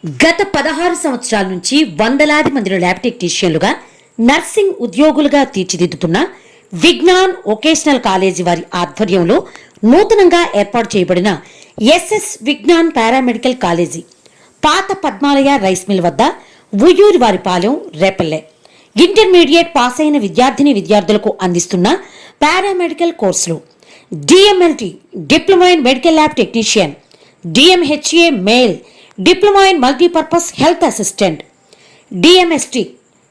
గత 16 సంవత్సరాల నుంచి వందలాది మంది ల్యాబ్ టెక్నీషియన్లుగా నర్సింగ్ ఉద్యోగులుగా తీర్చిదిద్దుతున్న విజ్ఞాన్ వొకేషనల్ కాలేజీ వారి ఆధ్వర్యంలో నూతనంగా ఏర్పాటు చేయబడిన ఎస్ఎస్ విజ్ఞాన్ పారామెడికల్ కాలేజీ పాత పద్మాలయ రైస్ మిల్ వద్ద ఉయ్యూరి వారిపాలెం రేపల్లె ఇంటర్మీడియట్ పాస్ అయిన విద్యార్థులకు అందిస్తున్న పారామెడికల్ కోర్సులు DMLT diploma in medical lab technician, DMHA male diploma in multipurpose health assistant, DMST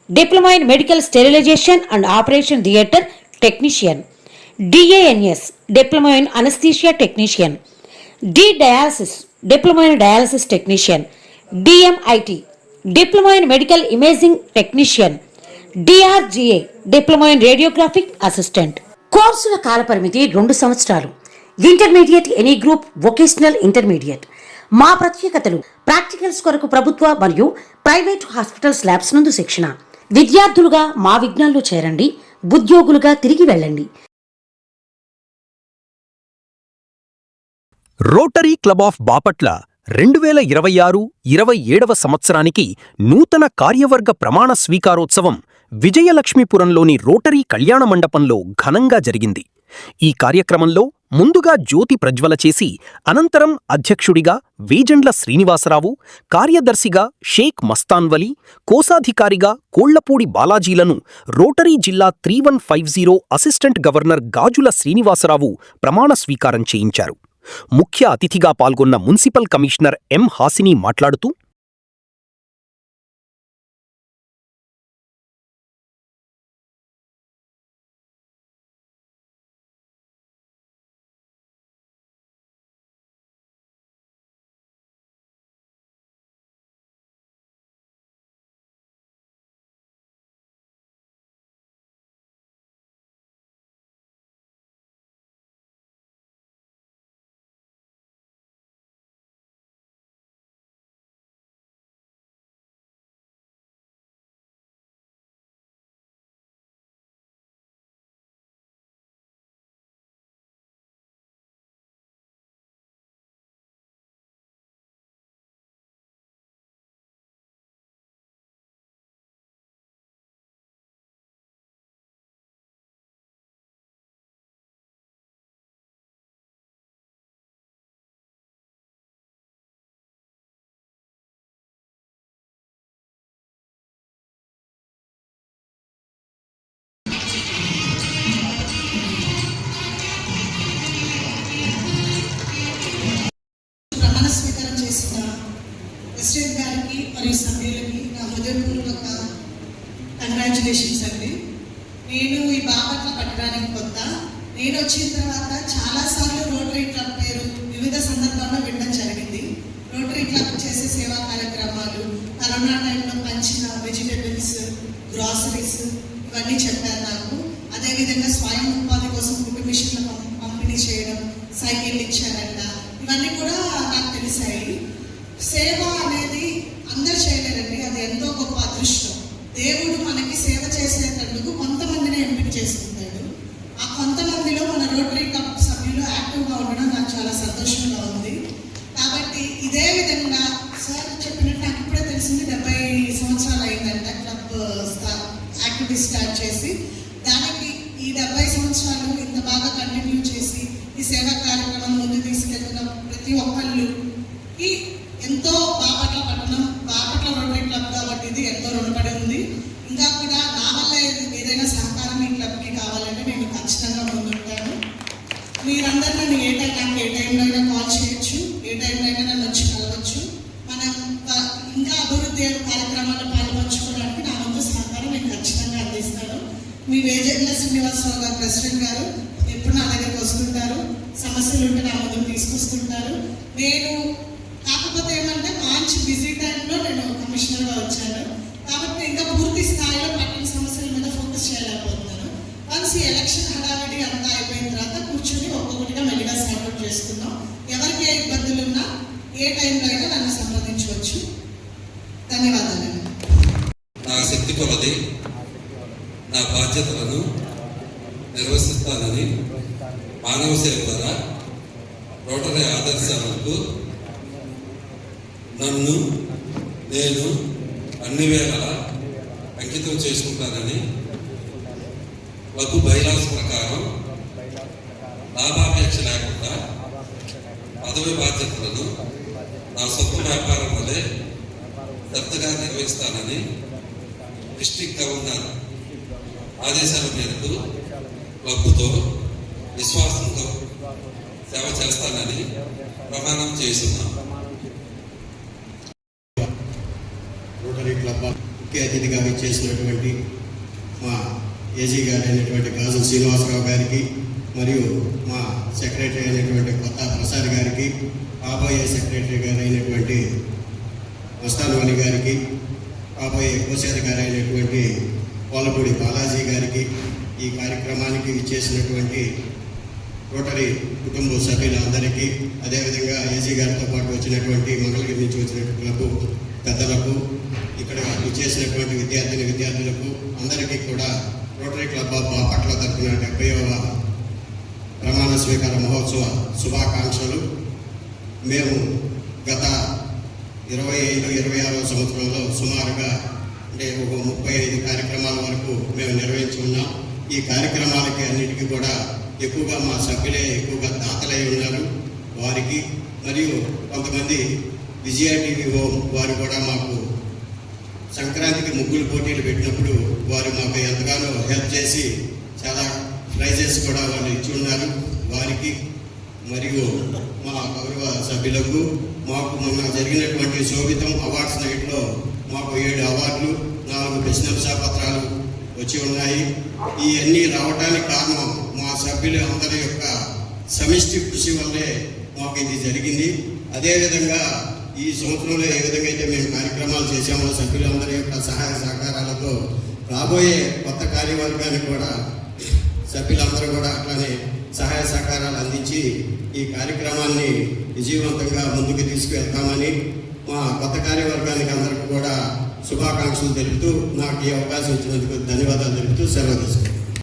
diploma in medical sterilisation and operation theatre technician, DANS diploma in anaesthesia technician, D dialysis diploma in dialysis technician, DMIT diploma in medical imaging technician, DRGA diploma in radiographic assistant. కోర్సుల కాలపరిమితి 2 సంవత్సరాలు. Intermediate any group, vocational intermediate. మా ప్రత్యేకతలు: practicals కొరకు ప్రభుత్వ మరియు private hospitals labs నందు శిక్షణ. విద్యార్థులుగా మా విజ్ఞానంలో చేరండి, ఉద్యోగులుగా తిరిగి వెళ్ళండి. రోటరీ క్లబ్ ఆఫ్ బాపట్ల 2026-27వ సంవత్సరానికి నూతన కార్యవర్గ ప్రమాణ స్వీకారోత్సవం విజయలక్ష్మీపురంలోని రోటరీ కళ్యాణ మండపంలో ఘనంగా జరిగింది. ఈ కార్యక్రమంలో ముందుగా జ్యోతి ప్రజ్వల చేసి అనంతరం అధ్యక్షుడిగా వేజండ్ల శ్రీనివాసరావు, కార్యదర్శిగా షేక్ మస్తాన్వలి, కోశాధికారిగా కోళ్లపూడి బాలాజీలను రోటరీ జిల్లా 3150 అసిస్టెంట్ గవర్నర్ గాజుల శ్రీనివాసరావు ప్రమాణ స్వీకారం చేయించారు. ముఖ్య అతిథిగా పాల్గొన్న మున్సిపల్ కమిషనర్ ఎం హాసిని మాట్లాడుతూ, స్వీకారం చేసిన ప్రెసిడెంట్ గారికి మరియు సభ్యులకి నా హృదయపూర్వక కంగ్రాచులేషన్స్ అండి. నేను ఈ బాపట్ల పట్టడానికి కొత్త. నేను వచ్చిన తర్వాత చాలాసార్లు రోటరీ క్లబ్ పేరు వివిధ సందర్భాల్లో వినడం జరిగింది. రోటరీ క్లబ్ చేసే సేవా కార్యక్రమాలు, కరోనా టైంలో పంచిన వెజిటేబుల్స్, గ్రాసరీస్ ఇవన్నీ చెప్పారు నాకు. అదేవిధంగా స్వయం ఉపాధి కోసం కుటుంబ మిషన్లు పంపిణీ చేయడం, సైకిల్ ఇచ్చారంట, ఇవన్నీ కూడా నాకు తెలిసాయి. సేవ అనేది అందరు చేయలేరండి, అది ఎంతో గొప్ప అదృష్టం. దేవుడు మనకి సేవ చేసేటందుకు కొంతమందిని ఎంపిక చేసుకుంటాడు. ఆ కొంతమందిలో మన రోటరీ క్లబ్ సభ్యులు యాక్టివ్గా ఉండడం నాకు చాలా సంతోషంగా ఉంది. కాబట్టి ఇదే విధంగా సార్ చెప్పినట్టు నాకు ఇప్పుడే తెలిసింది 70 సంవత్సరాలు అయిందంట క్లబ్ యాక్టివిటీ స్టార్ట్ చేసి. దానికి ఈ 70 సంవత్సరాలు ఇంత బాగా కంటిన్యూ చేసి ఈ సేవా కార్యక్రమం ముందు తీసుకెళ్తున్న ప్రతి ఒక్కళ్ళకి ఎంతో బాపట్ల పట్టణం, బాపట్ల రోటరీ క్లబ్ కాబట్టి ఇది ఎంతో రుణపడి ఉంది. ఇంకా కూడా నా వల్ల ఏదైనా సహకారం ఈ క్లబ్కి కావాలంటే నేను ఖచ్చితంగా ముందుంటాను. మీరందరూ నన్ను ఏ టైంలో అయినా కాల్ చేయొచ్చు, ఏ టైంలో అయినా నన్ను వచ్చి కలవచ్చు. మనం ఇంకా అభివృద్ధి కార్యక్రమాల్లో పాల్పంచుకోవడానికి నా వంతు సహకారం నేను ఖచ్చితంగా అందిస్తాను. మీ వేజండ్ల శ్రీనివాసరావు గారు ప్రెసిడెంట్ గారు ఎప్పుడు నా దగ్గరికి వస్తుంటారు, సమస్యలు ఉంటే నా ముందుకు తీసుకొస్తుంటారు. నేను కాకపోతే ఏమంటే మంచి బిజీ టైంలో నేను కమిషనర్గా వచ్చాను కాబట్టి ఇంకా పూర్తి స్థాయిలో పట్టణ సమస్యల మీద ఫోకస్ చేయలేకపోతున్నాను. వన్స్ ఈ ఎలక్షన్ హడావిడి అంతా అయిపోయిన తర్వాత కూర్చొని ఒక్కొక్కటిగా మెల్లిగా సార్ట్అవుట్ చేసుకుందాం. ఎవరికి ఏ ఇబ్బందులు ఉన్నా ఏ టైంలో అయినా నన్ను సంప్రదించవచ్చు. ధన్యవాదాలు. నా శక్తి కొలది నా బాధ్యతలను నిర్వహిస్తానని మానవ సేవ ద్వారా రోటరీ ఆదర్శాలకు నన్ను నేను అన్ని వేళలా అంకితం చేసుకుంటానని క్లబ్ బైలాస్ ప్రకారం లాభాపేక్ష లేకుండా పదవి బాధ్యతలను నా సొంత వ్యాపారం వల్లే శ్రద్ధగా నిర్వహిస్తానని డిస్ట్రిక్ట్ గవర్నర్ ఆదేశాల మేరకు క్లబ్తో విశ్వాసంతో సేవ చేస్తానని ప్రమాణం చేస్తున్నాను. రోటరీ క్లబ్ ముఖ్య అతిథిగా విచ్చేసినటువంటి మా ఏజీ గారు అయినటువంటి గాజు శ్రీనివాసరావు గారికి మరియు మా సెక్రటరీ అయినటువంటి కొత్త ప్రసాద్ గారికి, కాబోయే సెక్రటరీ గారు అయినటువంటి మస్తాన్ గారికి, కాబోయే కోశాధికారి అయినటువంటి పోలపూడి బాలాజీ గారికి, ఈ కార్యక్రమానికి విచ్చేసినటువంటి రోటరీ కుటుంబ సభ్యులందరికీ, అదేవిధంగా ఏజీ గారితో పాటు వచ్చినటువంటి మంగళగిరి నుంచి వచ్చినటువంటి క్లబ్ పెద్దలకు, ఇక్కడ విచ్చేసినటువంటి విద్యార్థులకు అందరికీ కూడా రోటరీ క్లబ్ ఆఫ్ బాపట్ల తరఫున 70వ ప్రమాణ స్వీకార మహోత్సవ శుభాకాంక్షలు. మేము గత 25-26వ సంవత్సరంలో సుమారుగా అంటే ఒక 35 కార్యక్రమాల వరకు మేము నిర్వహించి ఉన్నాం. ఈ కార్యక్రమాలకి అన్నిటికీ కూడా ఎక్కువగా మా సభ్యులే ఎక్కువగా దాతలై ఉన్నారు. వారికి మరియు కొంతమంది విజయ టీవీ హోమ్ వారు కూడా మాకు సంక్రాంతికి ముగ్గులు పోటీలు పెట్టినప్పుడు వారు మాకు ఎంతగానో హెల్ప్ చేసి చాలా ప్రైజెస్ కూడా వాళ్ళు ఇచ్చి ఉన్నారు. వారికి మరియు మా గౌరవ సభ్యులకు మాకు మొన్న జరిగినటువంటి శోభితం అవార్డ్స్ నైట్లో మాకు 7 అవార్డులు, 4 ప్రశంసాపత్రాలు వచ్చి ఉన్నాయి. ఇవన్నీ రావడానికి కారణం మా సభ్యులు అందరి యొక్క సమిష్టి కృషి వల్లే మాకు ఇది జరిగింది. అదేవిధంగా ఈ సంవత్సరంలో ఏ విధంగా అయితే మేము కార్యక్రమాలు చేసామో సభ్యులందరి యొక్క సహాయ సహకారాలతో రాబోయే కొత్త కార్యవర్గానికి కూడా సభ్యులందరూ కూడా అట్లానే సహాయ సహకారాలు అందించి ఈ కార్యక్రమాన్ని విజయవంతంగా ముందుకు తీసుకువెళ్తామని మా కొత్త కార్యవర్గానికి అందరికీ కూడా శుభాకాంక్షలు తెలుపుతూ నాకు ఈ అవకాశం ఇచ్చినందుకు ధన్యవాదాలు తెలుపుతూ సెలవు తీసుకుంటాను.